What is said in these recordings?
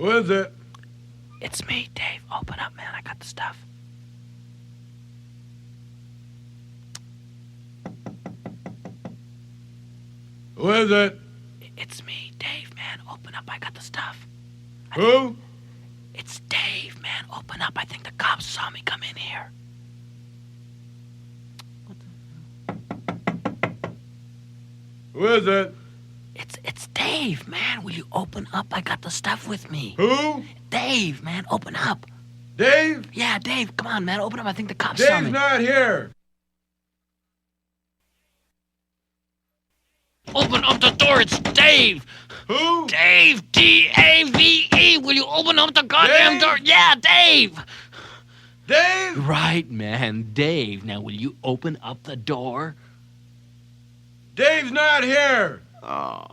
Who is it? It's me, Dave. Open up, man. I got the stuff. Who is it? It's me, Dave, man. Open up. I got the stuff. Who? It's Dave, man. Open up. I think the cops saw me come in here. Who is it? It's Dave, man. Will you open up? I got the stuff with me. Who? Dave, man. Open up. Dave? Yeah, Dave. Come on, man. Open up. I think the cops saw me. Dave's not here. Open up the door. It's Dave. Who? Dave. D-A-V-E. Will you open up the goddamn Dave? door? Yeah, Dave. Dave? Right, man. Dave. Now, will you open up the door? Dave's not here. Oh.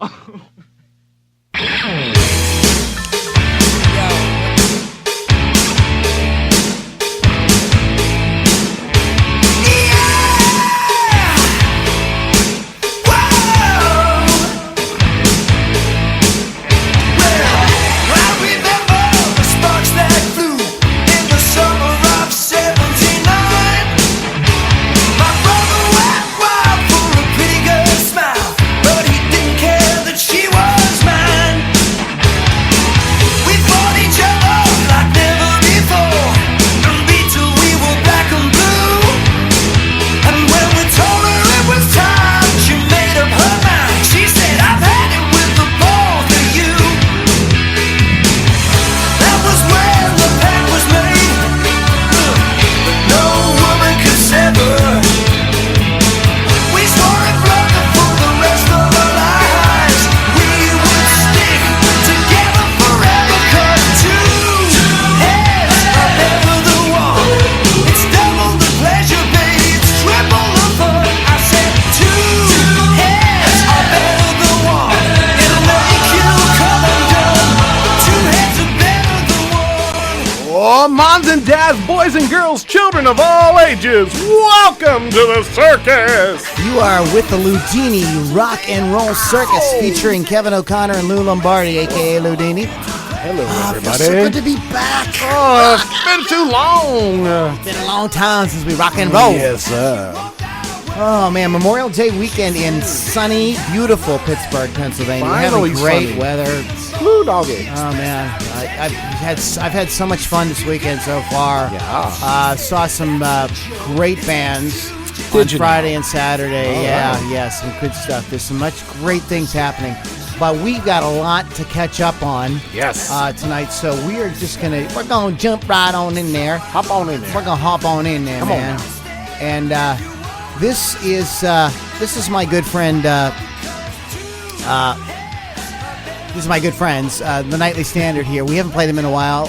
Moms and dads, boys and girls, children of all ages, welcome to the circus! You are with the Loudini Rock and Roll Circus featuring Kevin O'Connor and Lou Lombardi, a.k.a. Loudini. Hello, everybody. Feels so good to be back. Oh, it's been too long. It's been a long time since we rock and roll. Yes, sir. Oh, man, Memorial Day weekend in sunny, beautiful Pittsburgh, Pennsylvania. Finally We're having great sunny. weather. Blue doggy. Oh, man. I've had so much fun this weekend so far. Yeah. Saw some great bands on Did you Friday and Saturday. All Yeah, right. yeah, some good stuff. There's some much great things happening. But we've got a lot to catch up on Yes. tonight, so we're gonna jump right on in there. Hop on in We're there. gonna hop on in there, Come on man. now. And this is my good friend. This is my good friends, the Nightly Standard here. We haven't played them in a while.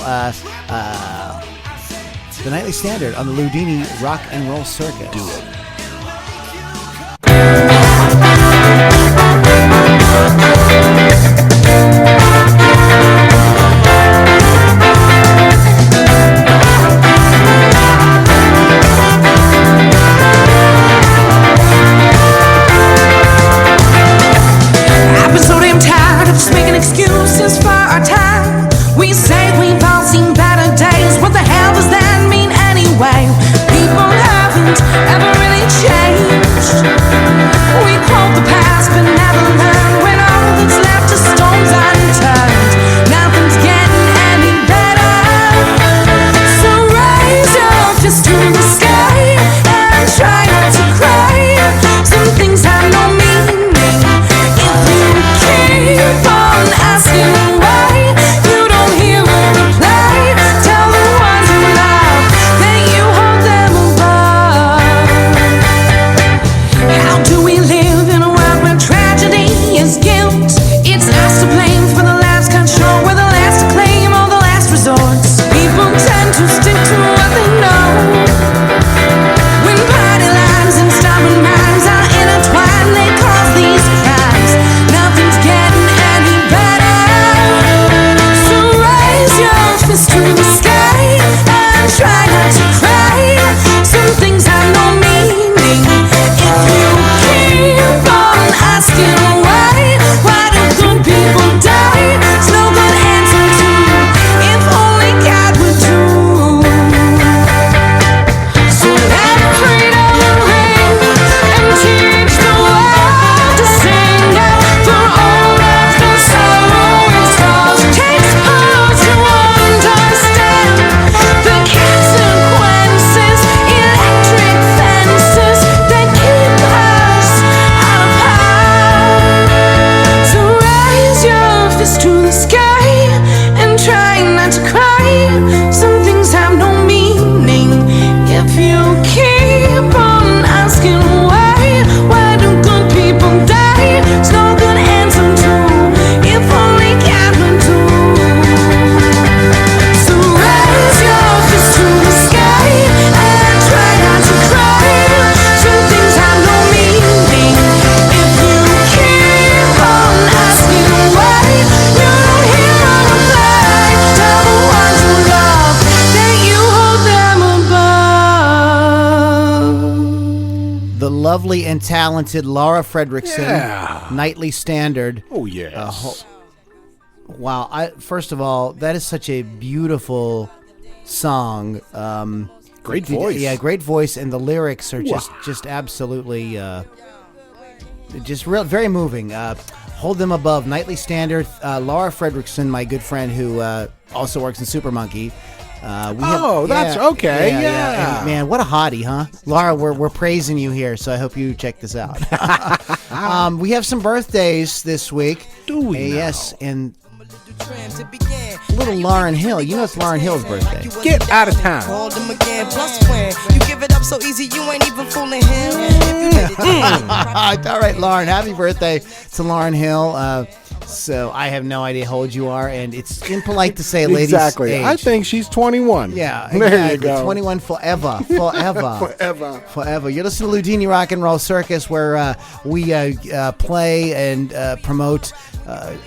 The Nightly Standard on the Loudini Rock and Roll Circus. Do it. I've been so damn tired of just making excuses for our time. We say we've all seen better days. What the hell does that mean anyway? People haven't ever really changed. We quote the asking why do good people die? It's no good answer to if only God would do. So raise your fist to the sky and try not to cry. Some things have no meaning if you keep on asking why. You don't hear a reply. Tell the ones you love that you hold them above. The lovely and talented Laura Fredrickson, Yeah. Nightly Standard. Oh, yes. Wow! First of all, that is such a beautiful song. Great voice. Yeah, great voice, and the lyrics are just absolutely very moving. Hold them above. Nightly Standard. Laura Fredrickson, my good friend who also works in Super Monkey. That's okay. Yeah. And, man, what a hottie, huh? Laura, we're praising you here, so I hope you check this out. We have some birthdays this week. Do we now? Yes, and little Lauryn Hill. You know it's Lauryn Hill's birthday. Get out of town. Called him again, plus when you give it up so easy, you ain't even fooling him. All right, Lauren, happy birthday to Lauryn Hill. So I have no idea how old you are, and it's impolite to say a lady's Exactly. age. I think she's 21. Yeah, There exactly. you go. 21 forever. Forever. You're listening to Loudini Rock and Roll Circus, where we play and promote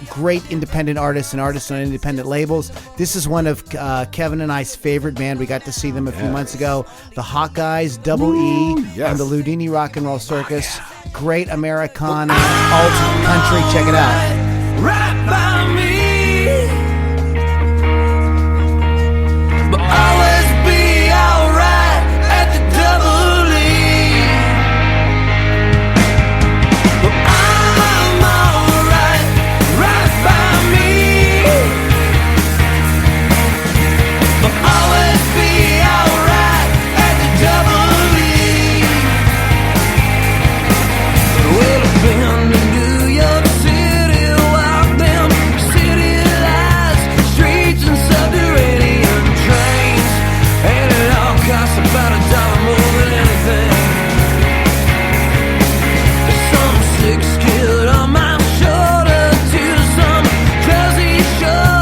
great independent artists and artists on independent labels. This is one of Kevin and I's favorite band. We got to see them a few months ago. The Hawkeyes, Double E, yes. on the Loudini Rock and Roll Circus. Great Americana, alt country. Check it out. Right by me, but always be alright at the double E. But I'm alright, right by me, but always be alright at the double E. Well, I've been to New York City, walked them city lights, streets and subterranean trains, and it all costs about $1 more than anything. Some sick kid on my shoulder to some crazy show,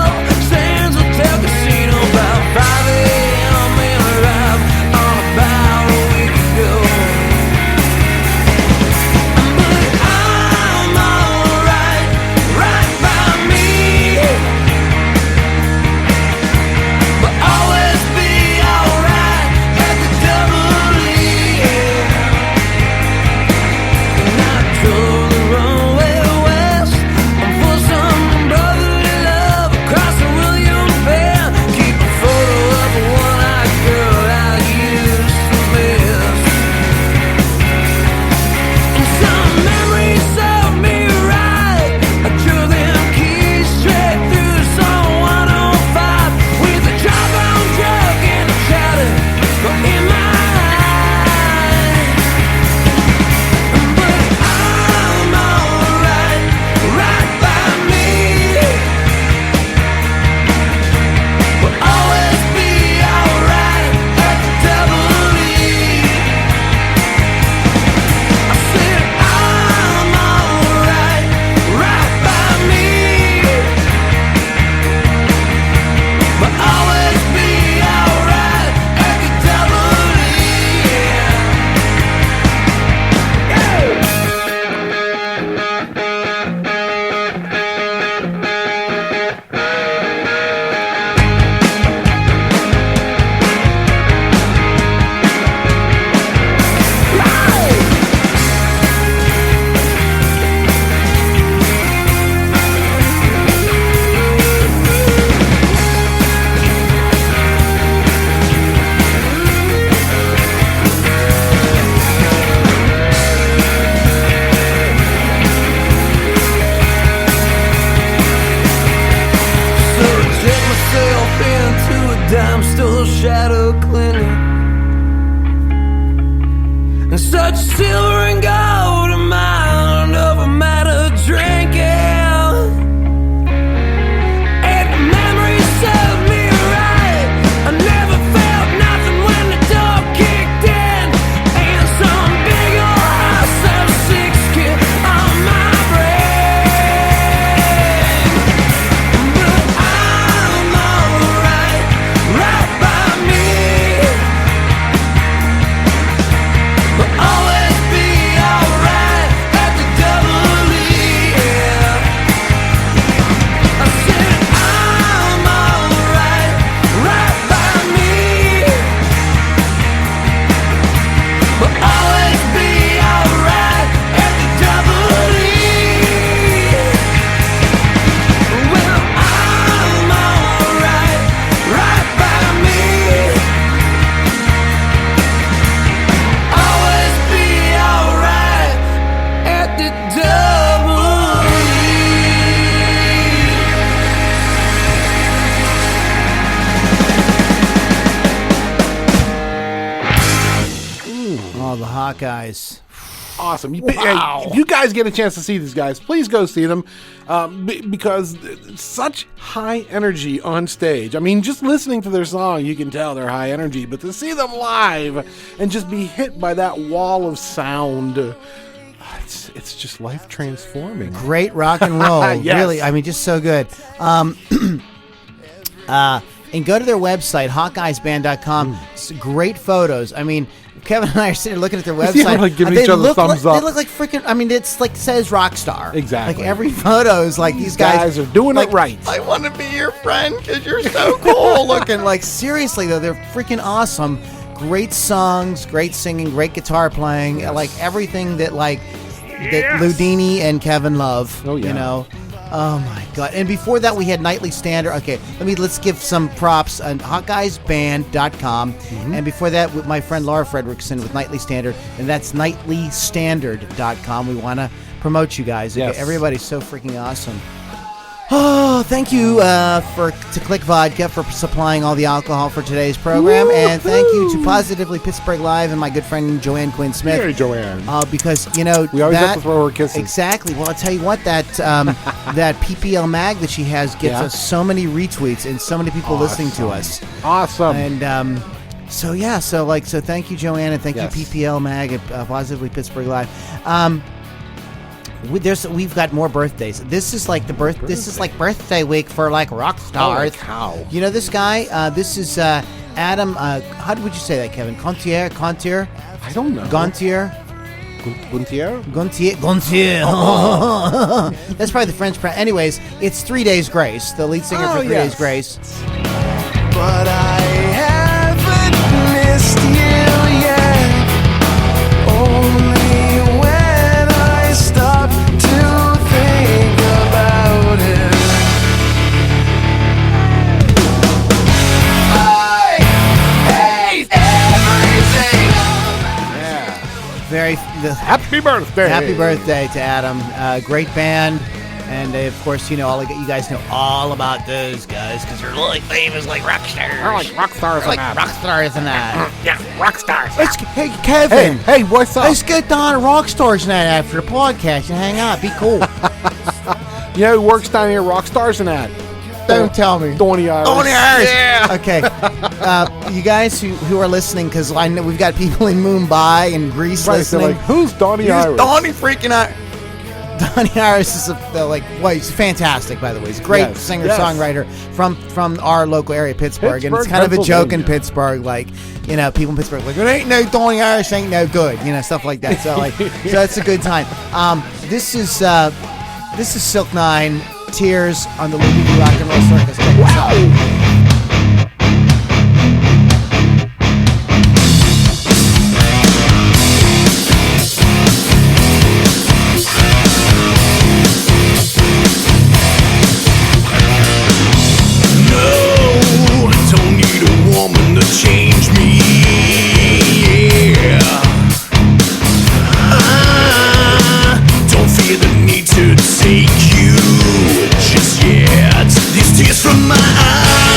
Sands Hotel Casino about 5 a.m. and arrived on about a week ago. But I'm alright, right by me, but always be alright at the double E. And I drove the runway west for some brotherly love across the William Fair. Keep a photo of a one-eyed girl I used to miss. And some memories serve me right. I drew them keys straight through some 105 with a trombone truck and a chatter in my eyes. But I'm alright, right by me, but always be alright at the double E. I said I'm alright, right by me, but always be alright at the double E. So I check myself into a dime store shadow clinic, and such silver and gold amount of a matter drinking, and the memory served me right. I never felt nothing when the door kicked in, and some big Hawkeyes. Awesome. Hey, Wow. if you guys get a chance to see these guys, please go see them because such high energy on stage. I mean, just listening to their song, you can tell they're high energy, but to see them live and just be hit by that wall of sound, it's just life transforming. Great rock and roll. Yes. Really, I mean, just so good. And go to their website, hawkeyesband.com. Great photos. I mean, Kevin and I are sitting looking at their website. we're, like, giving each other thumbs up. They look like freaking. I mean, it's like says rock star. Exactly. Like every photo is like these guys are doing like, it right. I want to be your friend because you're so cool looking. Like seriously though, they're freaking awesome. Great songs, great singing, great guitar playing. Like everything that that Loudini and Kevin love. Oh yeah. You know. Oh my God! And before that, we had Nightly Standard. Okay, let's give some props on HawkeyesBand.com. And before that, with my friend Laura Fredrickson with Nightly Standard, and that's NightlyStandard.com. We want to promote you guys. Okay? Yes. Everybody's so freaking awesome. Oh, thank you to Click Vodka for supplying all the alcohol for today's program, and thank you to Positively Pittsburgh Live and my good friend Joanne Quinn Smith. Hey, Joanne. Because We always have to throw her kisses. Exactly. Well, I'll tell you what, that that PPL mag that she has gets us so many retweets and so many people listening to us. Awesome. And so thank you, Joanne, and thank Yes. you, PPL mag at Positively Pittsburgh Live. We've got more birthdays. This is like This is like birthday week for like rock stars. Holy cow. You know this guy? This is Adam. How would you say that, Kevin? Gontier. I don't know. Gontier. Guntier? Gontier. That's probably the French. Anyways, it's 3 Days Grace, the lead singer for 3 Days Grace. But I haven't missed you yet. Only when I stop to think about it. I hate everything. Happy birthday. Happy birthday to Adam. Great band. And of course, you guys know all about those guys because they're like famous, like rock stars. They're like rock stars Like and that. rock stars and that. Yeah, rock stars. Hey, Kevin. Hey, what's up? Let's get down to Rock Stars night after the podcast and hang out. Be cool. You know who works down here, rock stars and that? Don't tell me. Donny Irish. Yeah. Okay. You guys who are listening, because I know we've got people in Mumbai and Greece Right, so listening. like, who's Donny Irish? Donny freaking out. Donny Irish is he's fantastic, by the way. He's a great singer-songwriter from our local area, Pittsburgh. And it's kind of a joke in Pittsburgh, like, people in Pittsburgh, like, it ain't no Donny Irish, ain't no good, stuff like that. So, so it's a good time. This is Silk Nine, Tears on the Loudini Rock and Roll Circus. Check this out. Change me, yeah. Don't feel the need to take you just yet. These tears from my eyes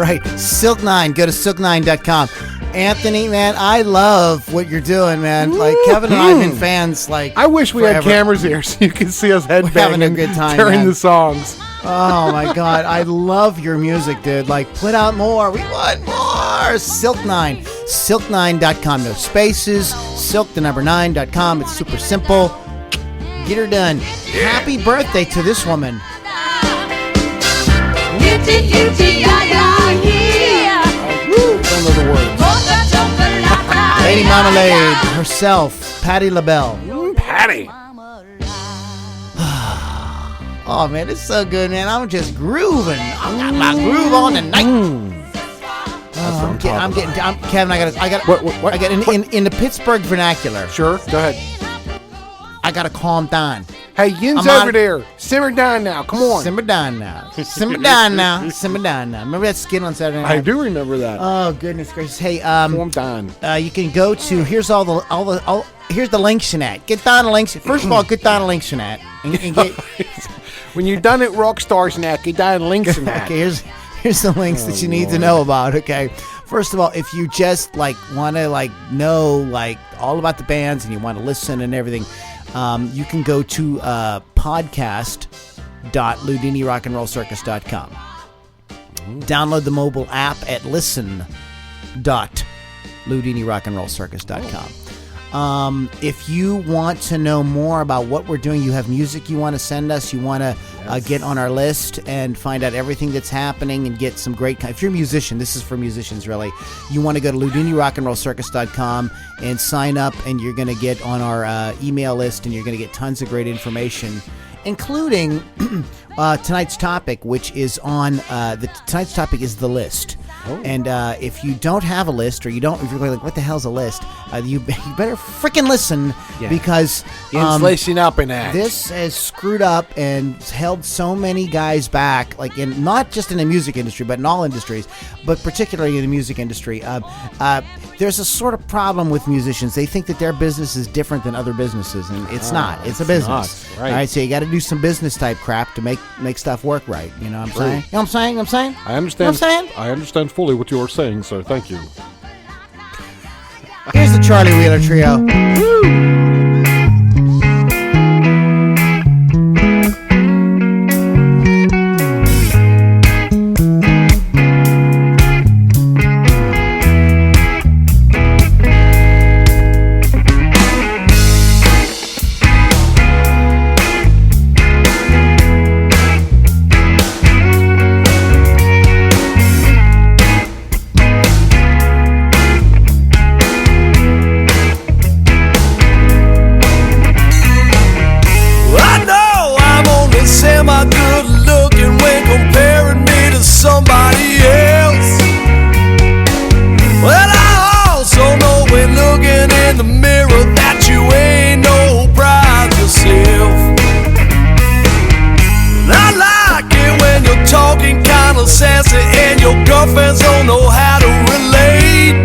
right, Silk9. Go to silk9.com. Anthony, man, I love what you're doing, man. Like Kevin and I have been fans. Like I wish we had forever. cameras here so you could see us having a headbanging good time, during man. the songs. Oh my God, I love your music, dude. Like, put out more. We want more. Silk9. Silk9.com. No spaces. Silk9.com. It's super simple. Get her done. Happy birthday to this woman. Don't know the words. Lady Marmalade herself, Patti LaBelle. Patty. Oh man, it's so good, man. I'm just grooving. I got my groove on tonight. Kevin. I got. What? I got in the Pittsburgh vernacular. Sure, go ahead. I gotta calm down. Hey, Yin's I'm over on- there. Simmer down now. Come on. Simmer down now. Simmer down now. Simmer down now. Remember that skit on Saturday Night? I do remember that. Oh goodness gracious! Hey, Calm down. you can go to here's here's the links in that. Get down the links. First of all, get down the links in that. And get, When you're done at Rockstar Snack, get down links and that. okay, here's the links that you need to know about. Okay, first of all, if you just like want to like know like all about the bands and you want to listen and everything, you can go to podcast.loudinirockandrollcircus.com. Download the mobile app at listen.loudinirockandrollcircus.com. If you want to know more about what we're doing, you have music you want to send us, you want to get on our list and find out everything that's happening and get some great... If you're a musician, this is for musicians, really. You want to go to LoudiniRockandRollCircus.com and sign up, and you're going to get on our email list, and you're going to get tons of great information, including tonight's topic, which is on... tonight's topic is the list. Oh. And if you don't have a list, or if you're like, what the hell's a list? You better freaking listen, because Lacing up in that. this has screwed up and held so many guys back, like in not just in the music industry, but in all industries, but particularly in the music industry. There's a sort of problem with musicians. They think that their business is different than other businesses, and it's not. It's a business. Not, right. All right, so you got to do some business type crap to make stuff work right. You know what I'm saying? You know what I'm saying? I'm saying? I understand. You know what I'm saying? I understand fully what you're saying, so thank you. Here's the Charlie Wheeler Trio. Somebody else. Well, I also know when looking in the mirror that you ain't no pride yourself. And I like it when you're talking kinda sassy and your girlfriends don't know how to relate.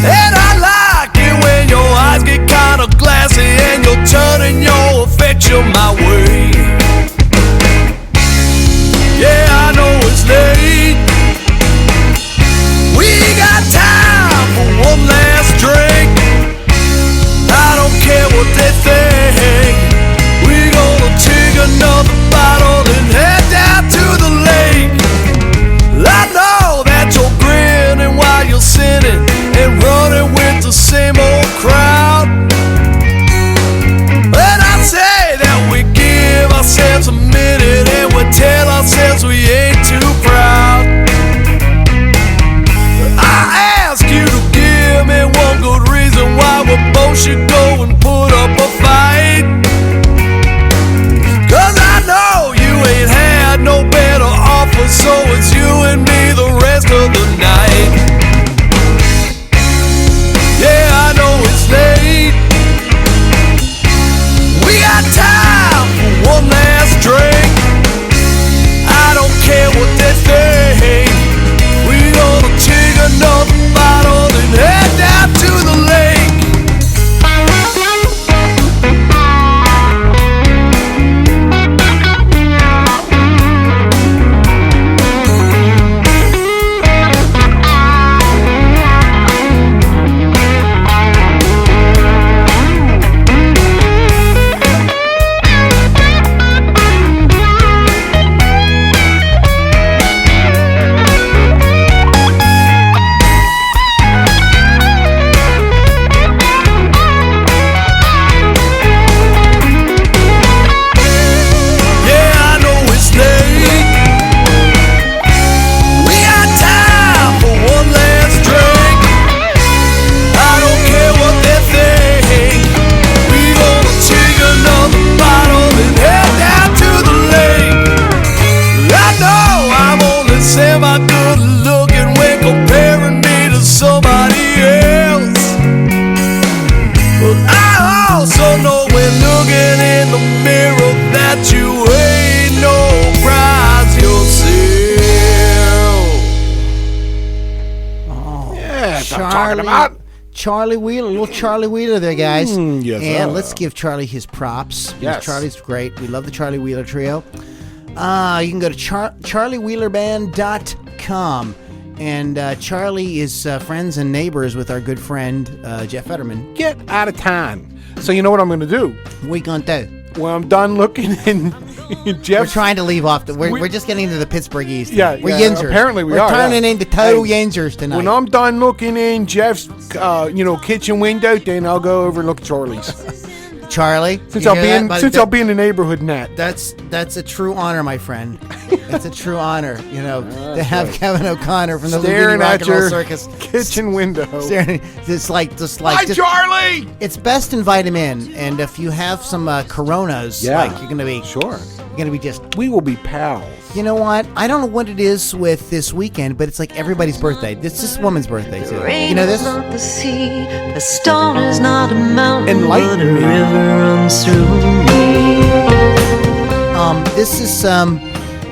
And I like it when your eyes get kinda glassy and you're turning your affection my way. Yeah, I know it's late. We got time for one last drink. I don't care what they think. We gonna take another bottle and head down to the lake. I That's what I'm talking about. Charlie Wheeler, little Charlie Wheeler there, guys. Yes, and sir. let's give Charlie his props. Yes. Charlie's great. We love the Charlie Wheeler Trio. You can go to charliewheelerband.com. And Charlie is friends and neighbors with our good friend, Jeff Fetterman. Get out of town. So you know what I'm going to do? What you gonna do? When I'm done looking in We're Jeff's... trying to leave off. We're just getting into the Pittsburgh East. Yeah, we're yeah, Yinzers. apparently we we're are, turning yeah. into total Hey, Yinzers tonight. When I'm done looking in Jeff's, kitchen window, then I'll go over and look at Charlie's. Charlie, Since you I'll hear be that, in, buddy? since I'll be in the neighborhood net. That's a true honor, my friend. That's a true honor, to have right. Kevin O'Connor from the Loudini Staring Rock at and Roll your Circus. kitchen window. Staring, just like, Hi, Charlie. it's best to invite him in, and if you have some Coronas, Yeah. like you're gonna be just. We will be pals. You know what? I don't know what it is with this weekend, but it's like everybody's birthday. This woman's birthday too. You know this? Not the sea, the storm is not a mountain, Enlighten but a me. river runs through me. This is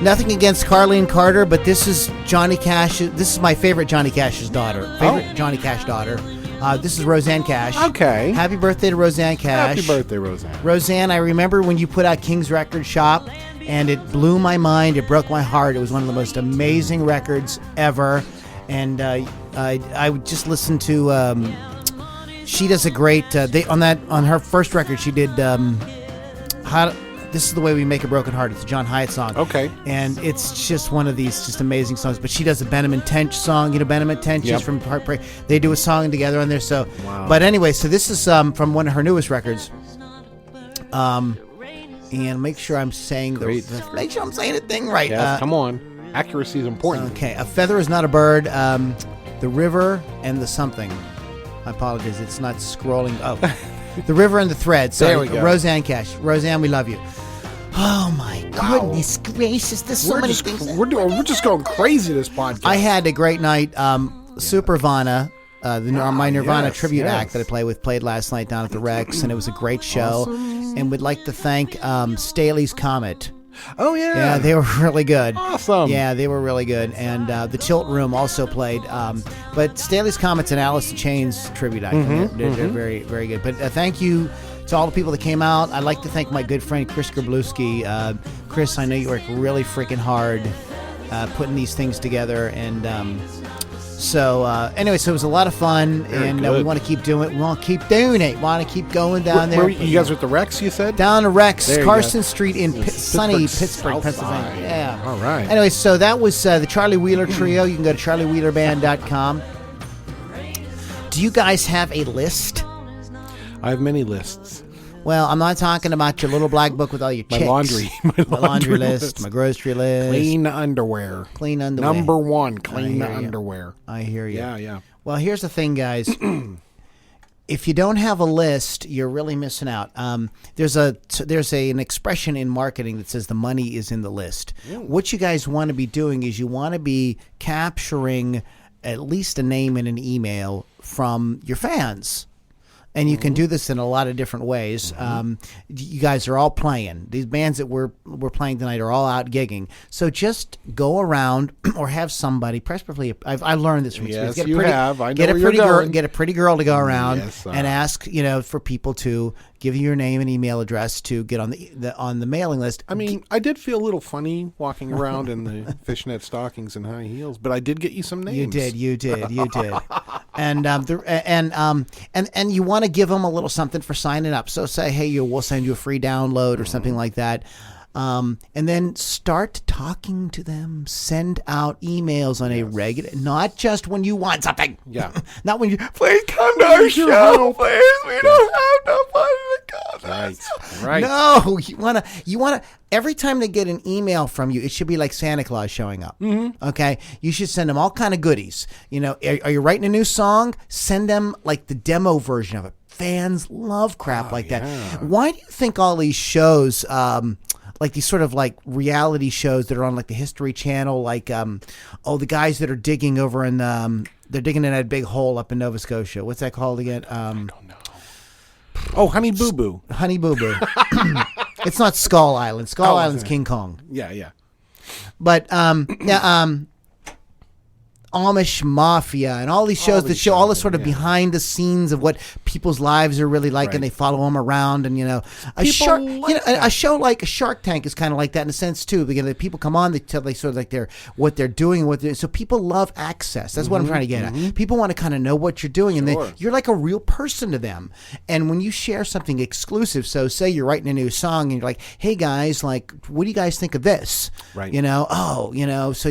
nothing against Carly and Carter, but this is Johnny Cash. This is my favorite Johnny Cash's daughter. Johnny Cash daughter. This is Roseanne Cash. Okay. Happy birthday to Roseanne Cash. Happy birthday, Roseanne. Roseanne, I remember when you put out King's Record Shop, and it blew my mind. It broke my heart. It was one of the most amazing records ever. And I would just listen to. She does a great. On her first record, she did. This is the way we make a broken heart. It's a John Hyatt song. Okay. And it's just one of these just amazing songs. But she does a Benham and Tench song. You know Benham and Tench is from Heartbreak. They do a song together on there. So, But anyway, so this is from one of her newest records. And make sure I'm saying make sure I'm saying the thing right. Yes, come on. Accuracy is important. Okay, A Feather is Not a Bird. The River and the Something. I apologize. It's not scrolling. Oh, The River and the Thread. Sorry, There we go. Roseanne Cash. Roseanne, we love you. Oh my goodness gracious! There's so many things. We're just going crazy this podcast. I had a great night. Supervana, my Nirvana yes, tribute yes. act that I played last night down at the Rex, and it was a great show. And we'd like to thank Staley's Comet. Oh yeah. Yeah, they were really good. Awesome. Yeah, they were really good. And the Tilt Room also played. But Staley's Comets and Alice in Chains tribute act. They're very, very good. But thank you to all the people that came out. I'd like to thank my good friend Chris Grabluski. Chris, I know you work really freaking hard putting these things together. And anyway, so it was a lot of fun. And we want to keep doing it. We want to keep doing it. We want to keep going down there. You guys were at the Rex, you said? Down to Rex, There you Carson go. Street in sunny Pittsburgh, South Pennsylvania. Side. Yeah. All right. Anyway, so that was the Charlie Wheeler Trio. You can go to charliewheelerband.com. Do you guys have a list? I have many lists. Well, I'm not talking about your little black book with all your chicks. My laundry list, my grocery list. Clean underwear. Clean underwear. Number one, clean I hear you. underwear. I hear you. Yeah. Well, here's the thing, guys. If you don't have a list, you're really missing out. There's an expression in marketing that says the money is in the list. What you guys want to be doing is you want to be capturing at least a name and an email from your fans. And you can do this in a lot of different ways. You guys are all playing. These bands that we're playing tonight are all out gigging. So just go around or have somebody, preferably, I learned this from experience. Yes, you have. I know get a where pretty you're girl, going. get a pretty girl to go around Yes, and ask, for people to give you your name and email address to get on the mailing list. I mean, I did feel a little funny walking around in the fishnet stockings and high heels, but I did get you some names. You did. And and you want to give them a little something for signing up. So say, hey, we'll send you a free download or something like that. And then start talking to them. Send out emails on a regular, not just when you want something. Yeah. Not when you, please come to our show, please. We don't have no money to come. Right. No, you wanna. Every time they get an email from you, it should be like Santa Claus showing up. Okay, you should send them all kind of goodies. Are you writing a new song? Send them like the demo version of it. Fans love crap like that. Why do you think all these shows, like these sort of like reality shows that are on like the History Channel, like the guys that are digging over in they're digging in that big hole up in Nova Scotia. What's that called again? I don't know. Oh, Honey Boo Boo. Honey Boo Boo. It's not Skull Island. Skull Island's okay. King Kong. Yeah. But Amish Mafia and all these shows that show all the sort of behind the scenes of what people's lives are really like, and they follow them around. And a show like Shark Tank is kind of like that in a sense too, because the people come on, they tell sort of like what they're doing, so people love access. That's what I'm trying to get at. People want to kind of know what you're doing, and you're like a real person to them. And when you share something exclusive, so say you're writing a new song and you're like, hey guys, like, what do you guys think of this? Right. So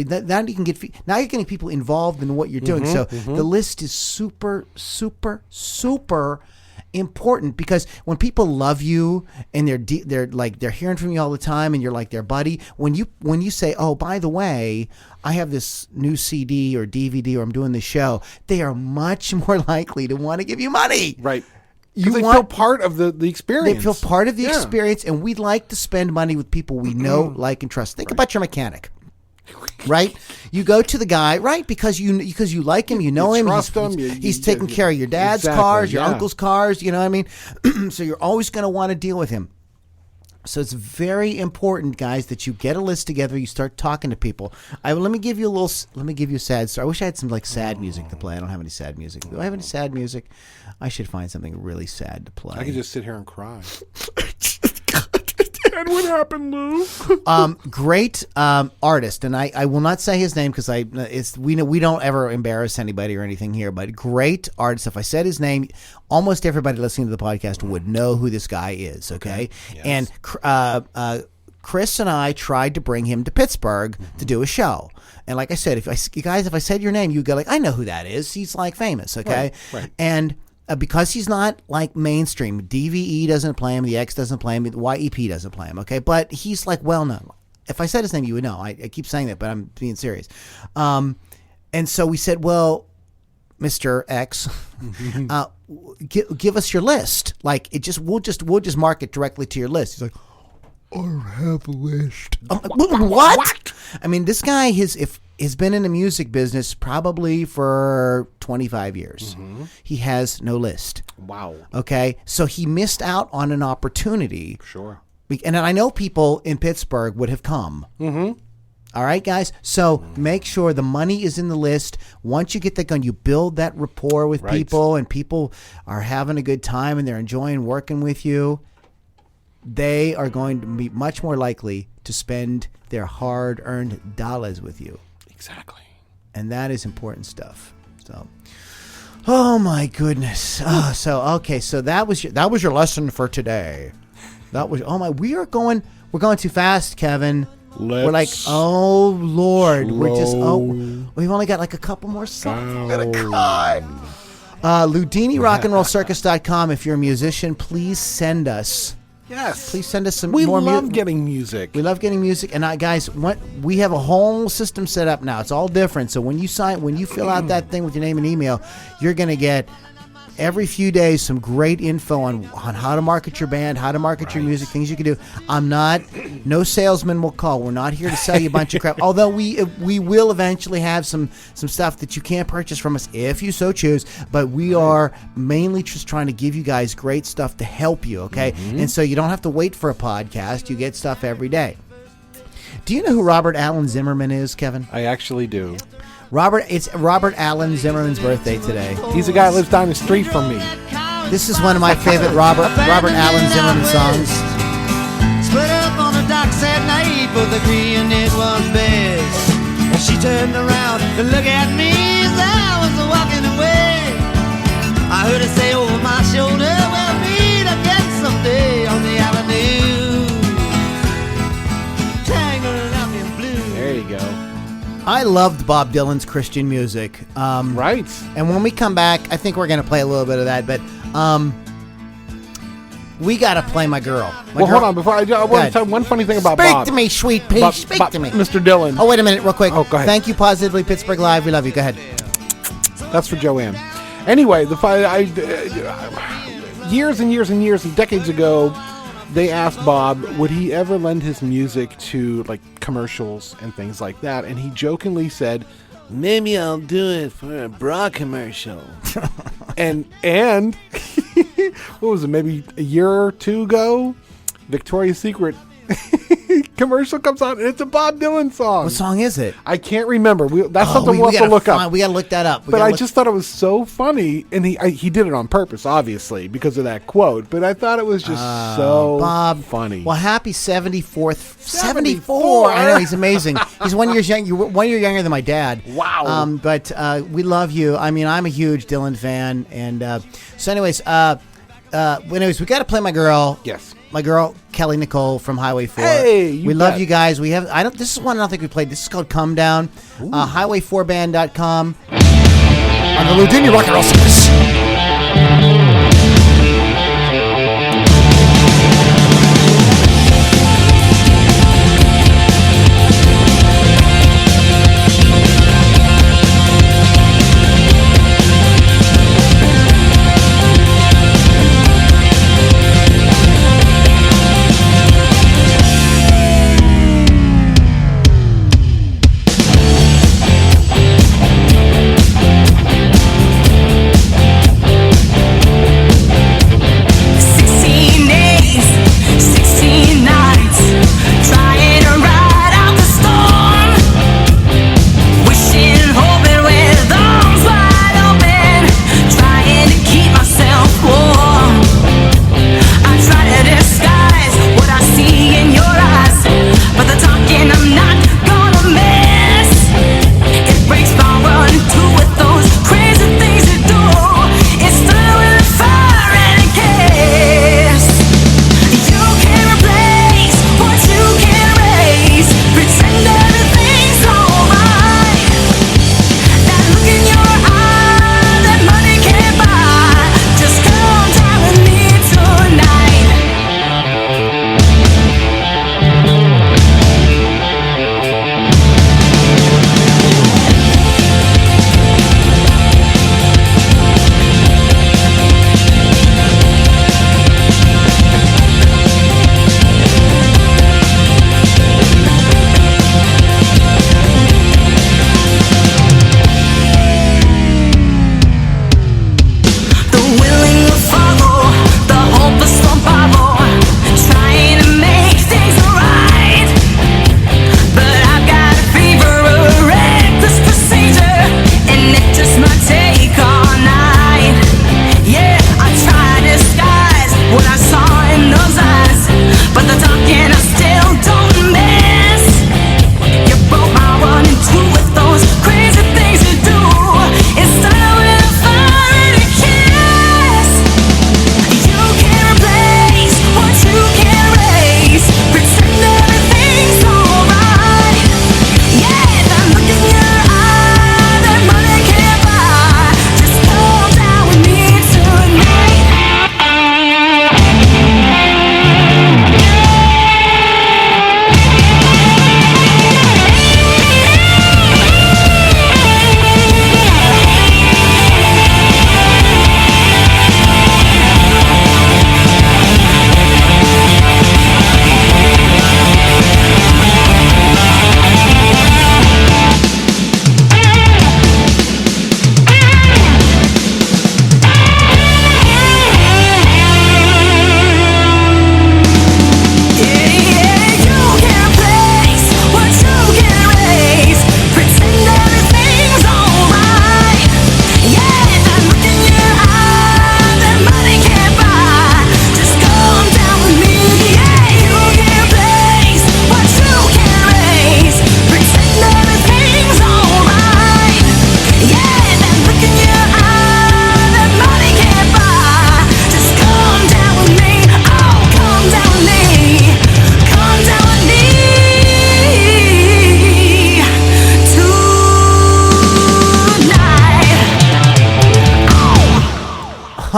that you can get, now you're getting people involved in what you're doing. So the list is super, super, super important, because when people love you and they're hearing from you all the time and you're like their buddy, when you say, oh, by the way, I have this new CD or DVD or I'm doing this show, they are much more likely to want to give you money. Right. They feel part of the experience. They feel part of the experience, and we like to spend money with people we know, like, and trust. Think about your mechanic. Right, you go to the guy, right, because you like him, you know him, trust he's taking care of your dad's cars, your uncle's cars, you know what I mean? So you're always going to want to deal with him. So it's very important, guys, that you get a list together. You start talking to people. Let me give you a sad story. I wish I had some like sad music to play. I don't have any sad music. Do I have any sad music? I should find something really sad to play. I could just sit here and cry. And what happened, Lou? Great artist, and I will not say his name because we don't ever embarrass anybody or anything here. But great artist. If I said his name, almost everybody listening to the podcast would know who this guy is. Okay, yes. And Chris and I tried to bring him to Pittsburgh to do a show. And like I said, if I said your name, you'd go like, I know who that is. He's like famous. Okay, right. And because he's not like mainstream, DVE doesn't play him, the X doesn't play him, the YEP doesn't play him, okay? But he's like well known. If I said his name, you would know. I keep saying that, but I'm being serious. And so we said, well, Mr. X, give us your list. Like we'll just mark it directly to your list. He's like, I don't have a list. What? I mean, this guy has been in the music business probably for 25 years. He has no list. Wow. Okay, so he missed out on an opportunity. Sure. And I know people in Pittsburgh would have come. All right, guys. So make sure the money is in the list. Once you get that going, you build that rapport with people, and people are having a good time and they're enjoying working with you. They are going to be much more likely to spend their hard-earned dollars with you. Exactly. And that is important stuff. So, oh my goodness. So that was your lesson for today. That was we're going too fast, Kevin. We're like, oh Lord, we've only got like a couple more songs. Loudini rockandrollcircus.com. If you're a musician, please send us. Yes. Please send us some more music. We love getting music. We love getting music. And guys, we have a whole system set up now. It's all different. So when you fill out that thing with your name and email, you're going to get every few days some great info on how to market your band, how to market your music, things you can do. No salesman will call. We're not here to sell you a bunch of crap. Although we will eventually have some stuff that you can't purchase from us if you so choose. But we are mainly just trying to give you guys great stuff to help you, okay? And so you don't have to wait for a podcast. You get stuff every day. Do you know who Robert Allen Zimmerman is, Kevin? I actually do. It's Robert Allen Zimmerman's birthday today. He's a guy that lives down the street from me. This is one of my favorite Robert Allen Zimmerman songs. Split up on the docks at night, but agreeing it was best. And she turned around to look at me as I was walking away. I heard her say over my shoulder, we'll meet again someday on the avenue. Tangled up in blue. There you go. I loved Bob Dylan's Christian music. Right. And when we come back, I think we're going to play a little bit of that, but we got to play My Girl. Hold on. Before I want to tell one funny thing about Bob. Speak to me, sweet pea. Speak to me. Mr. Dylan. Oh, wait a minute, real quick. Oh, go ahead. Thank you, Positively Pittsburgh Live. We love you. Go ahead. That's for Joanne. Anyway, years and years and years, decades ago, they asked Bob, would he ever lend his music to like commercials and things like that? And he jokingly said, maybe I'll do it for a bra commercial. and what was it, maybe a year or two ago, Victoria's Secret commercial comes on, and it's a Bob Dylan song. What song is it? I can't remember. That's something we'll have to look up. We got to look that up. But I just thought it was so funny, and he did it on purpose, obviously, because of that quote. But I thought it was just so funny. Well, happy 74th. 74. I know, he's amazing. He's 1 year younger than my dad. Wow. But we love you. I mean, I'm a huge Dylan fan, and so anyways, we got to play my girl. Yes. My girl Kelly Nicole from Highway 4. Hey, we love you guys. We have this is one I don't think we played. This is called Come Down. Highway4band.com on the Loudini Rock and Roll Circus.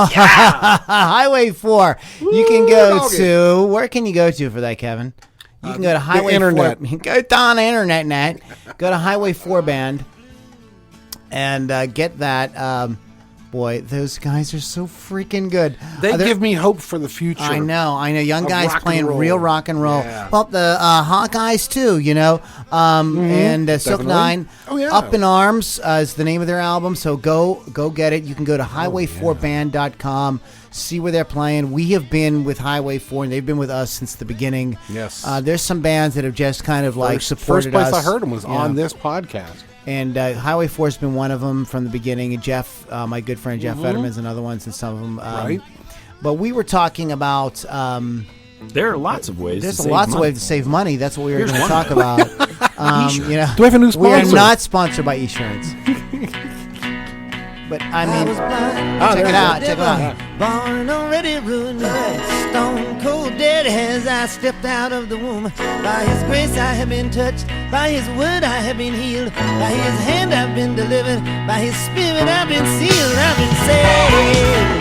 Highway 4. You can go to, where can you go to for that, Kevin? You can go to Highway 4. Go down the internet. Go to Highway 4 Band and get that. Boy, those guys are so freaking good. They give me hope for the future. I know. Young Of guys rock and playing roll. real rock and roll. Yeah. Well, the Hawkeyes too, and Silk Definitely. Nine. Oh, yeah. Up in Arms is the name of their album. So go get it. You can go to highway4band.com. See where they're playing. We have been with Highway 4, and they've been with us since the beginning. Yes. There's some bands that have just kind of like supported First place us. I heard them was Yeah. on this podcast. And Highway 4 has been one of them from the beginning. And Jeff, my good friend Jeff Fetterman's another one, and some of them. Right. But we were talking about. There are lots of ways. There's to save lots of money. ways to save money. That's what we were Here's going to one talk about. Do we have a new We are sponsor? not sponsored by Esurance. But I mean, check it out. Check it out. Born already ruined, stone cold dead as I stepped out of the womb. By His grace I have been touched, by His word I have been healed, by His hand I've been delivered, by His Spirit I've been sealed, I've been saved.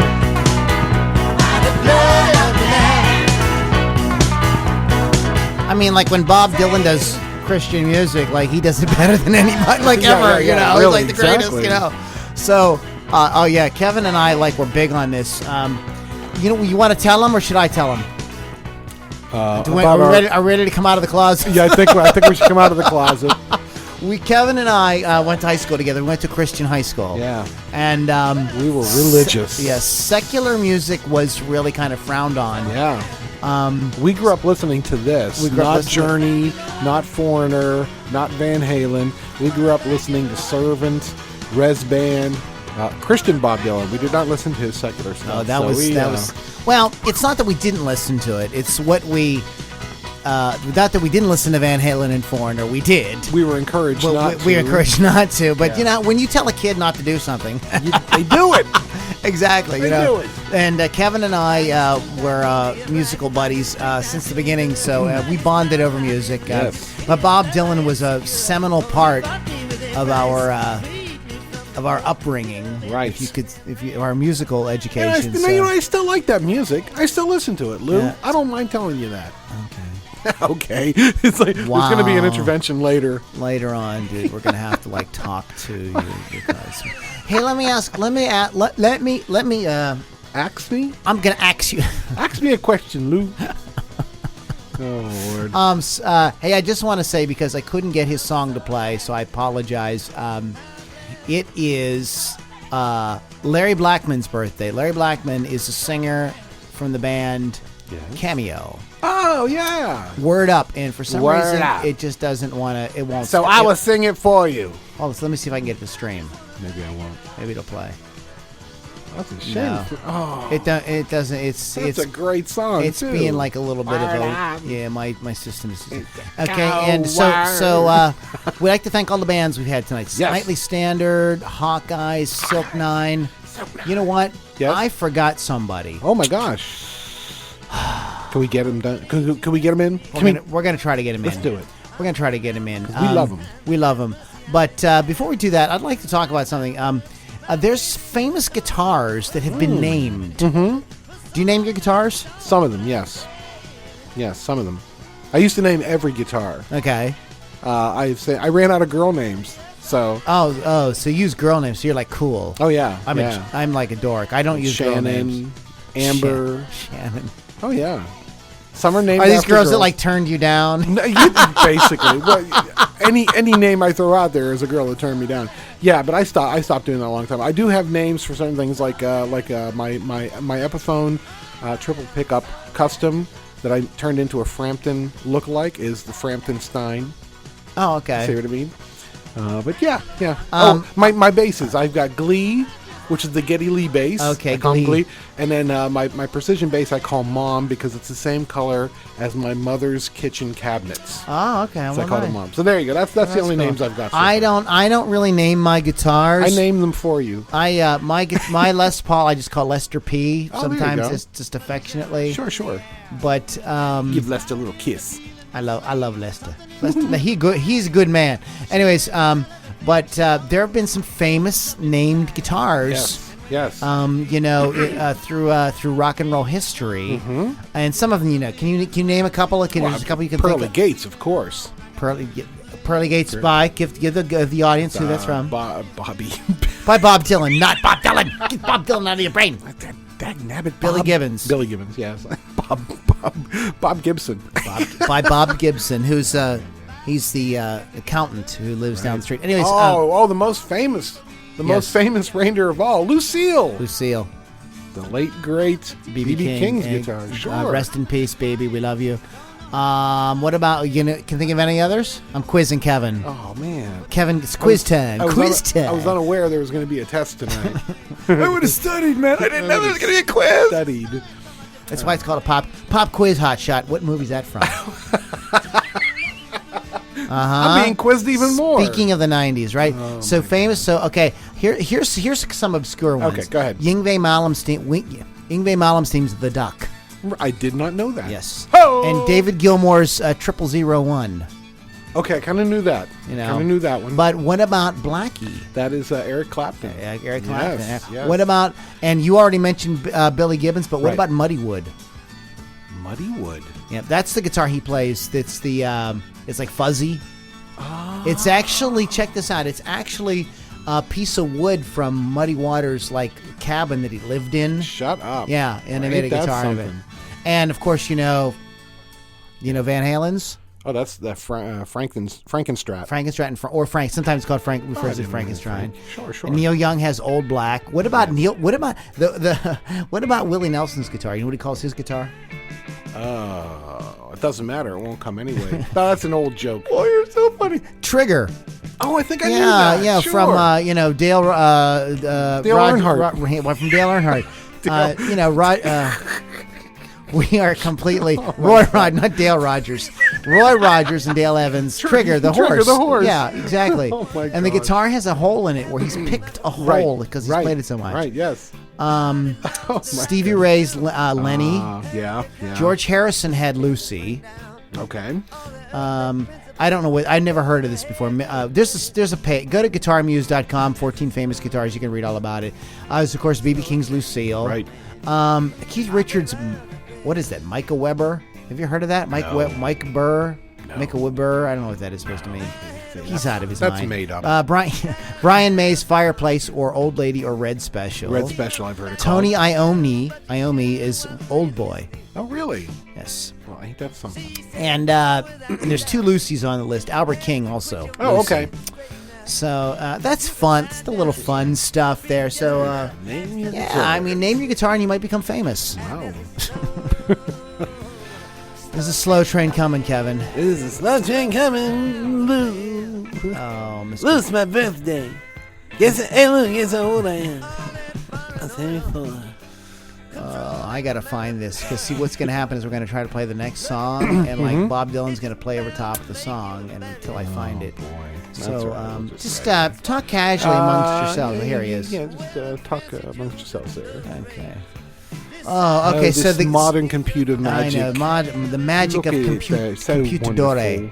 By the blood of the Lamb. I mean, like when Bob Dylan does Christian music, like he does it better than anybody, like ever. Yeah, He's really, like the greatest. exactly. So, oh yeah, Kevin and I we're big on this. You want to tell him, or should I tell him? Are we ready to come out of the closet? Yeah, I think we should come out of the closet. Kevin and I went to high school together. We went to Christian high school. Yeah. And We were religious. Yes, secular music was really kind of frowned on. Yeah. We grew up listening to this. We grew up Not listening- Journey, not Foreigner, not Van Halen. We grew up listening to Servant, Res Band, Christian Bob Dylan. We did not listen to his secular stuff. Oh, that So was we, that was. Well, it's not that we didn't listen to it. It's what we. Not that we didn't listen to Van Halen and Foreigner. We did. We were encouraged Well, not to. we were encouraged not to. But when you tell a kid not to do something, They do it. exactly. They do it. And Kevin and I were musical buddies since the beginning, so we bonded over music. Yes. But Bob Dylan was a seminal part of our upbringing, Right. If you our musical education. And I still like that music. I still listen to it, Lou. Yeah. I don't mind telling you that. Okay. Okay. It's like there's going to be an Wow. intervention later. Later on, dude, we're gonna have to talk to you because. Hey, let me. Ask me? I'm gonna ask you. Ask me a question, Lou. Oh, Lord. Hey, I just want to say because I couldn't get his song to play, so I apologize. It is Larry Blackmon's birthday. Larry Blackmon is a singer from the band Cameo. Oh, yeah. Word Up, and for some Word reason Up. it just doesn't want to. It won't. So I will sing it for you. Hold on, so let me see if I can get it to stream. Maybe I won't. Maybe it'll play. That's a shame. No. Oh, It doesn't. It's that's a great song, It's too. being like a little bit of Word a up. my system is okay. Go And so we'd like to thank all the bands we've had tonight. Yes. Nightly Standard, Hawkeyes, Silk Nine. You know what? Yes. I forgot somebody. Oh, my gosh. Can we get him done? Can we get him in? We're gonna try to get him in. Let's do it. We're gonna try to get him in. We love him. We love him. But before we do that, I'd like to talk about something. There's famous guitars that have been named. Mm-hmm. Do you name your guitars? Some of them, yes. Yes, some of them. I used to name every guitar. Okay. I ran out of girl names, so. Oh, so you use girl names. So you're like cool. Oh yeah, I'm like a dork. I don't use girl names. Shannon, Amber. Shannon. Oh yeah. Some are named. Are these after girls that turned you down? No, basically, well, any name I throw out there is a girl that turned me down. Yeah, but I stopped doing that a long time. I do have names for certain things, like my Epiphone triple pickup custom that I turned into a Frampton lookalike is the Frampton Stein. Oh, okay. See what I mean? But yeah. My basses. I've got Glee, which is the Geddy Lee bass. Okay, I call 'em Glee. And then my precision bass I call Mom because it's the same color as my mother's kitchen cabinets. Oh, okay. So I call them Mom. So there you go. That's the only cool. names I've got. So I far. don't really name my guitars. I name them for you. My Les Paul I just call Lester P. Oh, there you sometimes go. just affectionately. Sure. But Give Lester a little kiss. I love Lester. He's a good man. Anyways, but there have been some famous named guitars. Yes. Through rock and roll history, and some of them, can you name a couple? There's a couple you can Pearly think of. Gates, of course. Pearly Pearly Gates by. Give the audience who that's from. Bobby. By Bob Dylan, not Bob Dylan. Get Bob Dylan out of your brain. Dag nabbit. Billy Gibbons. Billy Gibbons, yes. Bob Gibson. By Bob Gibson, who's he's the accountant who lives down the street. Anyways, the most famous. Most famous reindeer of all, Lucille. The late, great B.B. King's guitar. Sure. Rest in peace, baby. We love you. What about, can you think of any others? I'm quizzing Kevin. Oh, man. Kevin, it's quiz time. I was unaware there was going to be a test tonight. I would have studied, man. I didn't know there was going to be a quiz. Studied. That's why it's called a pop quiz hot shot. What movie's that from? I'm being quizzed even more. Speaking of the 90s, right? So famous. So, okay, here's some obscure ones. Okay, go ahead. Yngwie Malmsteen's The Duck. I did not know that. Yes. Oh! And David Gilmour's 001. Okay, I kind of knew that. Kind of knew that one. But what about Blackie? That is Eric Clapton. Eric Clapton. Yes. What about, and you already mentioned Billy Gibbons, but what about Muddy Wood? Muddy Wood? Yeah, that's the guitar he plays. It's the, it's like fuzzy. Oh. It's actually, check this out, it's actually a piece of wood from Muddy Waters' like cabin that he lived in. Shut up. Yeah, and they made a guitar out of it. And of course, you know Van Halen's. Oh, that's the Frankenstrat. Or Frank. Sometimes it's called Frank. Refers to Frankenstein. Sure. And Neil Young has Old Black. What about Neil? What about what about Willie Nelson's guitar? You know what he calls his guitar? It doesn't matter. It won't come anyway. No, that's an old joke. Oh, you're so funny. Trigger. Oh, I think I knew that. Yeah, sure. from Dale. Dale Earnhardt. From Dale Earnhardt. We are completely not Dale Rogers. Roy Rogers and Dale Evans. Trigger the horse. Yeah, exactly. Oh my and the guitar has a hole in it where he's picked a hole because he's played it so much. Right. Yes. Stevie Ray's Lenny. Yeah. George Harrison had Lucy. Okay. I don't know what. I never heard of this before. There's a page. Go to guitarmuse.com. 14 famous guitars. You can read all about it. There's of course B.B. King's Lucille. Right. Keith Richards. What is that? Micah Weber. Have you heard of that? Mike Burr. No. Micah Weber. I don't know what that is supposed to mean. He's out of his mind. That's made up. Brian May's Fireplace or Old Lady or Red Special. Red Special, I've heard it Tony called. Iommi is Old Boy. Oh, really? Yes. Well, ain't that something? And there's two Lucys on the list. Albert King also. Oh, Lucy. okay. So that's fun. It's the little fun stuff there. So name your guitar. Name your guitar and you might become famous. Wow. There's a slow train coming, Kevin. There's a slow train coming, Lou. Oh, Mr. Lou, it's my birthday. Hey, look, guess how old I am. I'm 34. I gotta find this because see what's gonna happen is we're gonna try to play the next song and like Bob Dylan's gonna play over top of the song and until I find it. Boy. So just talk casually amongst yourselves. Here he is. Yeah, just talk amongst yourselves there. Okay. Oh, okay. So the modern computer magic. I know the magic of computadore.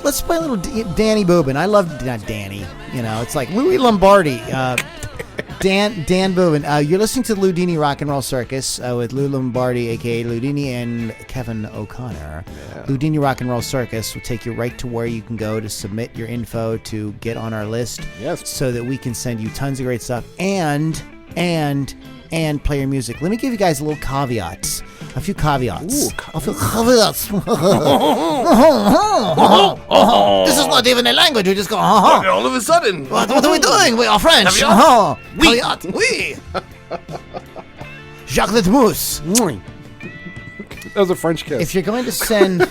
Let's play a little Danny Boobin. I love Danny. It's like Louis Lombardi. Dan Boobin. You're listening to Loudini Rock and Roll Circus with Lou Lombardi, aka Loudini, and Kevin O'Connor. Yeah. Loudini Rock and Roll Circus will take you right to where you can go to submit your info to get on our list. Yes. So that we can send you tons of great stuff and play your music. Let me give you guys a little caveats. A few caveats. Ooh, a few caveats. This is not even a language. We just go, all of a sudden. What are we doing? We are French. Caveat. Oui. Jacques Letmousse. That was a French kiss. If you're going to send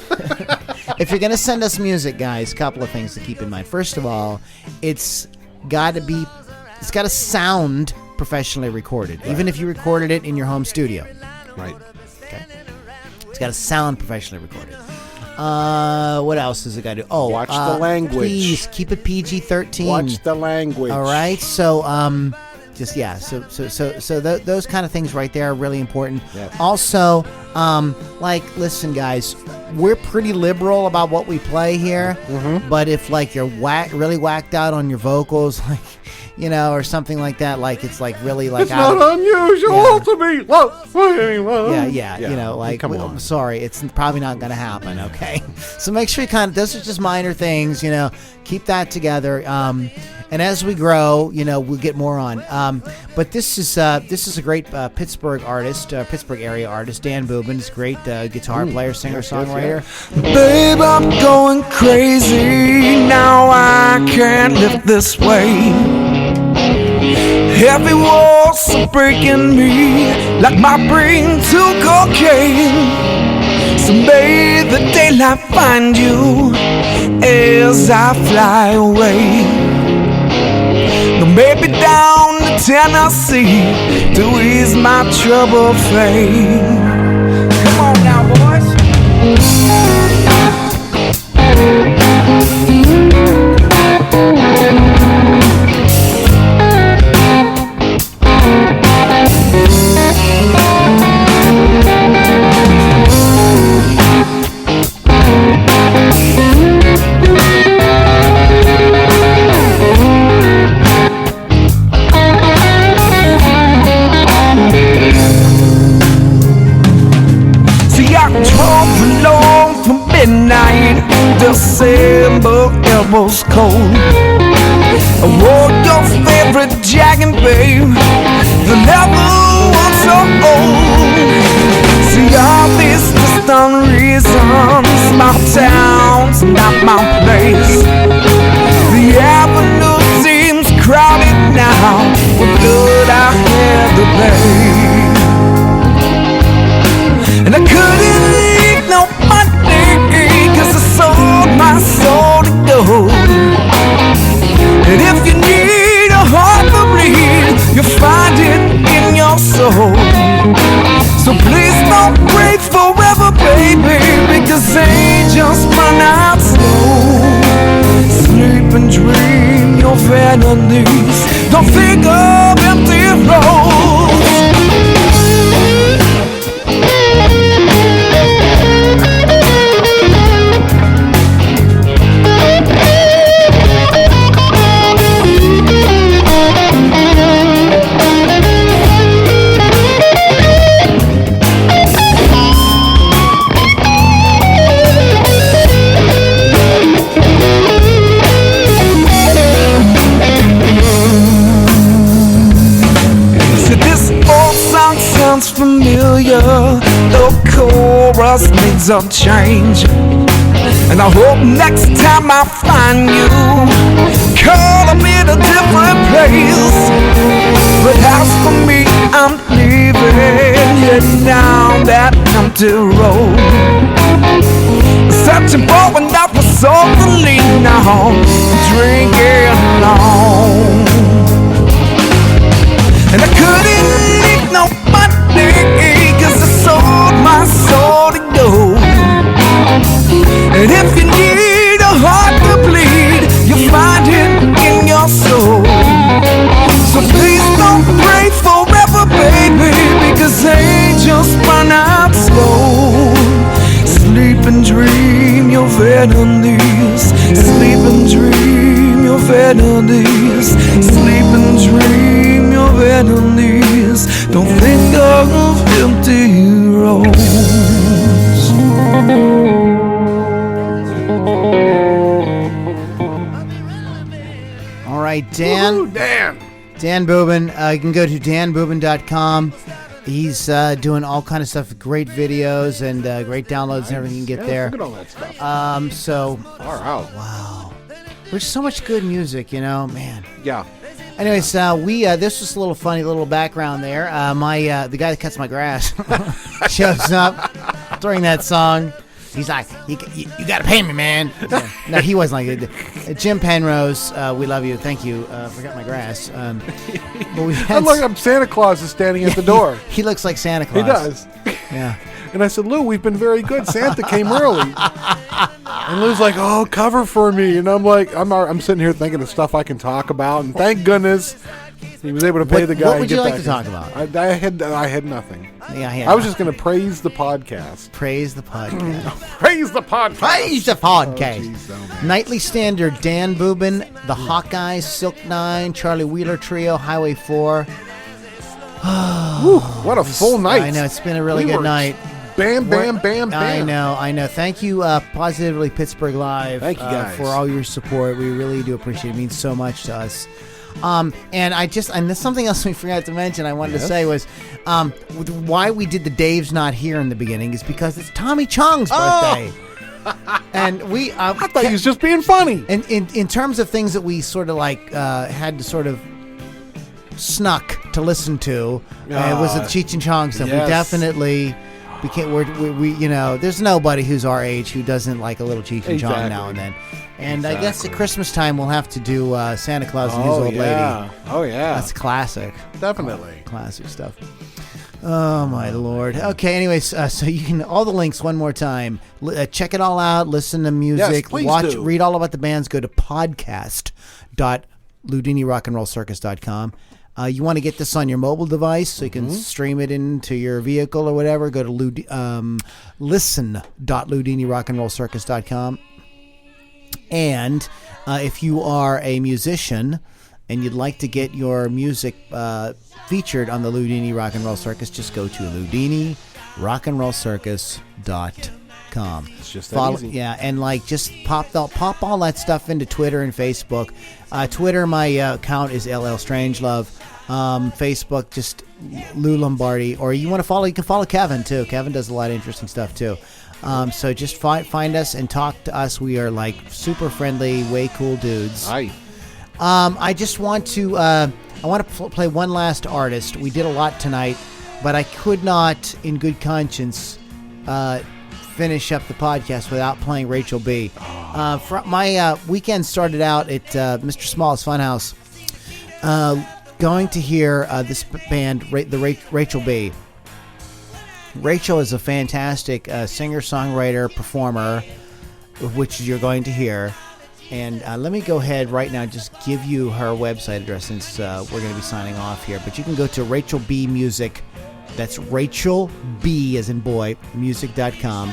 us music, guys, a couple of things to keep in mind. First of all, it's got to sound professionally recorded, right. Even if you recorded it in your home studio. Right. Okay. It's got to sound professionally recorded. What else does it got to do? Oh, watch the language. Please keep it PG-13. Watch the language. All right. So, So those kind of things right there are really important. Yes. Also, listen, guys, we're pretty liberal about what we play here. Mm-hmm. But if you're really whacked out on your vocals, or something like that. Like it's like really like It's not unusual to be love. Yeah. Like, come well, on. I'm sorry, it's probably not going to happen. Okay, so make sure you those are just minor things. Keep that together. And as we grow, we'll get more on. But this is a great Pittsburgh artist, Pittsburgh area artist. Dan Boobin is a great guitar player, singer, songwriter. Babe, I'm going crazy. Now I can't live this way. Heavy walls are breaking me like my brain to cocaine. So may the daylight find you as I fly away. No, maybe down to Tennessee to ease my troubled fate. Come on now, boys. December, it was cold. I wore your favorite jacket, babe. The level was so old. See all these distant reasons. My town's not my place. The avenue seems crowded now with blood I had to pay. And I couldn't leave no money, 'cause I sold my soul to gold. And if you need a heart to bleed, you'll find it in your soul. So please don't wait forever, baby, because angels run out slow. Sleep and dream your vanities. Don't think of empty roads. Familiar, the chorus needs a change. And I hope next time I find you, call I'm in a different place. But as for me, I'm leaving, heading down that empty road, searching for enough for something to lean now, drinking alone. And I couldn't leave no money, 'cause I sold my soul to gold. And if you need a heart to bleed, you'll find it in your soul. So please don't pray forever, baby, because angels run out slow. Sleep and dream your vanities. Sleep and dream your vanities. Sleep and dream your vanities. Don't think of empty roads. All right, Dan. Woo-hoo, Dan. Dan Boobin. You can go to danboobin.com. He's doing all kind of stuff, great videos and great downloads and everything you can get there. Look at all that stuff. So, Far out. wow. There's so much good music, man. Yeah. Anyways, this was a little funny little background there. The guy that cuts my grass shows up during that song. He's like, you got to pay me, man. Yeah. No, he wasn't like it. Jim Penrose, we love you. Thank you for cutting my grass. But we had Look, Santa Claus is standing at the door. He looks like Santa Claus. He does. Yeah. And I said, Lou, we've been very good. Santa came early. And Lou's like, oh, cover for me. And I'm like, I'm sitting here thinking of stuff I can talk about. And thank goodness He was able to pay the guy. What would you and like get to back talk in. about? I had nothing. Yeah. I was just going to praise the podcast. Praise the podcast. Praise the podcast. Praise the podcast. Oh, geez, oh, man. Nightly Standard, Dan Boobin, The Hawkeyes, Silk 9, Charlie Wheeler Trio, Highway 4. Whew, what a full night. I know, it's been a really We good were night. Bam, bam, bam, bam. I know. Thank you, Positively Pittsburgh Live. Thank you, guys. For all your support. We really do appreciate it. It means so much to us. And there's something else we forgot to mention I wanted to say was why we did the Dave's Not Here in the beginning is because it's Tommy Chong's birthday. And we I thought he was just being funny. And in terms of things that we sort of like had to sort of snuck to listen to, it was the Cheech and Chong stuff. Yes. We definitely we you know, there's nobody who's our age who doesn't like a little Cheech and Chong now and then. And I guess at Christmas time we'll have to do Santa Claus and His Old Lady. Oh yeah, That's classic. definitely. Classic stuff. Oh my Lord. Okay. Anyways, so you can all the links one more time. Check it all out. Listen to music. Yes, please watch. do. Read all about the bands. Go to podcast.loudinirockandrollcircus.com. You want to get this on your mobile device so you can stream it into your vehicle or whatever. Go to listen.loudinirockandrollcircus.com. And if you are a musician and you'd like to get your music featured on the Loudini Rock and Roll Circus, just go to loudinirockandrollcircus.com. It's just that easy. Yeah, and just pop all that stuff into Twitter and Facebook. Twitter, my account is LL Strangelove. Facebook, just Lou Lombardi. Or you want to follow, you can follow Kevin too. Kevin does a lot of interesting stuff too. So just find us and talk to us. We are super friendly, way cool dudes. Hi. I just want to play one last artist. We did a lot tonight, but I could not, in good conscience, finish up the podcast without playing Rachel B. My weekend started out at Mr. Small's Funhouse, going to hear this band, Rachel B. Rachel is a fantastic singer-songwriter, performer, which you're going to hear. And let me go ahead right now and just give you her website address since we're going to be signing off here. But you can go to Rachel B Music. That's Rachel B as in boy, music.com.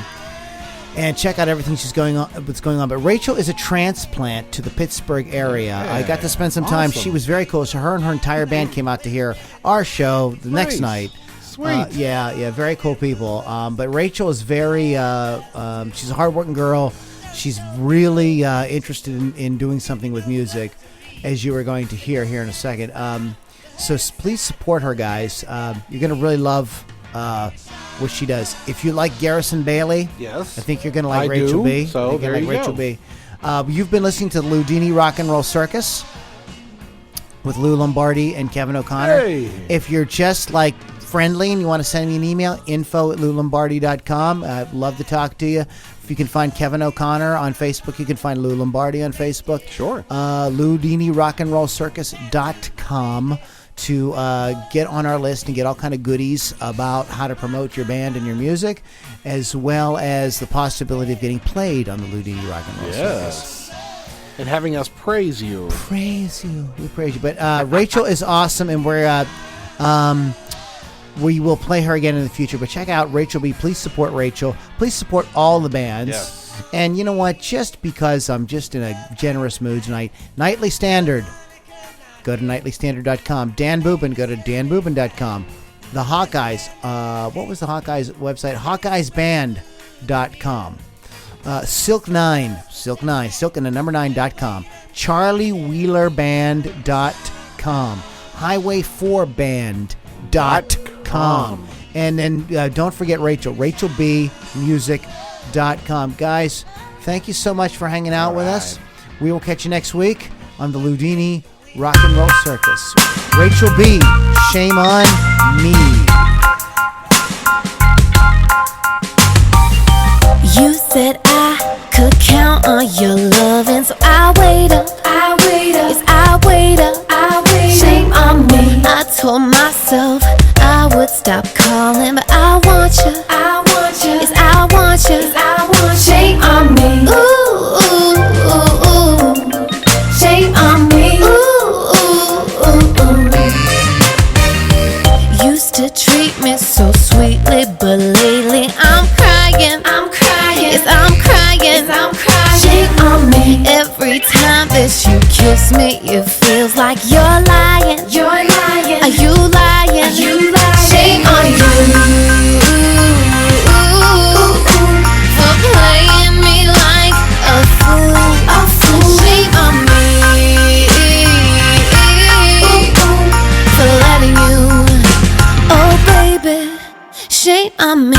And check out everything what's going on. But Rachel is a transplant to the Pittsburgh area. Yeah. I got to spend some time. Awesome. She was very cool. So her and her entire band came out to hear our show the next night. Sweet. Yeah, very cool people. But Rachel is she's a hardworking girl. She's really interested in doing something with music, as you are going to hear here in a second. So please support her, guys. You're going to really love what she does. If you like Garrison Bailey, Yes. I think you're going to like I Rachel do. B. So You're gonna there like you Rachel go. B. You've been listening to the Loudini Rock and Roll Circus with Lou Lombardi and Kevin O'Connor. Hey. If you're just friendly and you want to send me an email, info@loulombardi.com. I'd love to talk to you. If you can find Kevin O'Connor on Facebook, you can find Lou Lombardi on Facebook. Sure. LoudiniRockandRollCircus.com to get on our list and get all kind of goodies about how to promote your band and your music, as well as the possibility of getting played on the Loudini Rock and Roll Circus. Yes. And having us praise you. Praise you. We praise you. But Rachel is awesome, and we will play her again in the future. But check out Rachel B. Please support Rachel. Please support all the bands. Yes. And you know what? Just because I'm just in a generous mood tonight, Nightly Standard. Go to nightlystandard.com. Dan Boobin, go to danboobin.com. The Hawkeyes, what was the Hawkeyes website? Hawkeyesband.com. Silk and the number 9.com. CharlieWheelerBand.com. Highway4Band.com. And then don't forget Rachel, RachelBmusic.com. Guys, thank you so much for hanging out with us. We will catch you next week on the Loudini Rock and Roll Circus. Rachel B, shame on me. You said I could count on your loving, so I wait up. Yes, I wait up. Shame on me. I told myself I would stop calling, but I want you. Yes, I want you. Shame on me. Ooh, ooh, ooh, ooh. Shame on me. Ooh, ooh, ooh, ooh. used to treat me so sweetly, but lately I'm crying. I'm crying. Yes, I'm crying. Yes, I'm crying. Shame on me. Every time that you kiss me, it feels like you're lying. You're lying. Are you lying? Are you lying? Shame on you for playing me like a fool. A fool. Shame on me for letting you. Oh baby, shame on me.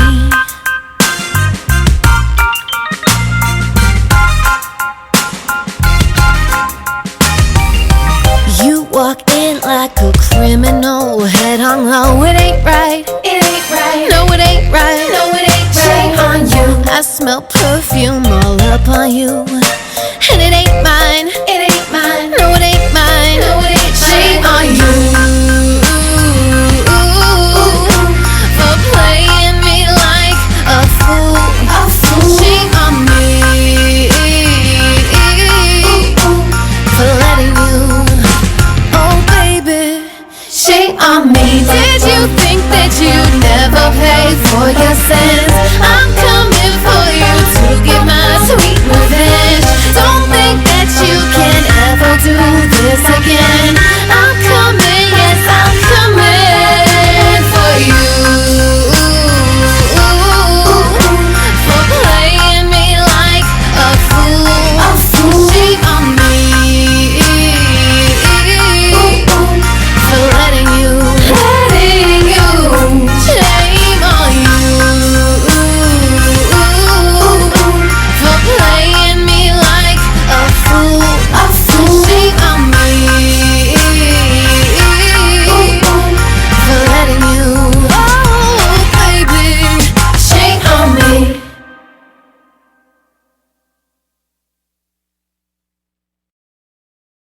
You walk in like a criminal, head on low. It ain't right. It ain't right. No, it ain't right. No, it ain't right. Shame on you. I smell perfume all up on you, and it ain't mine.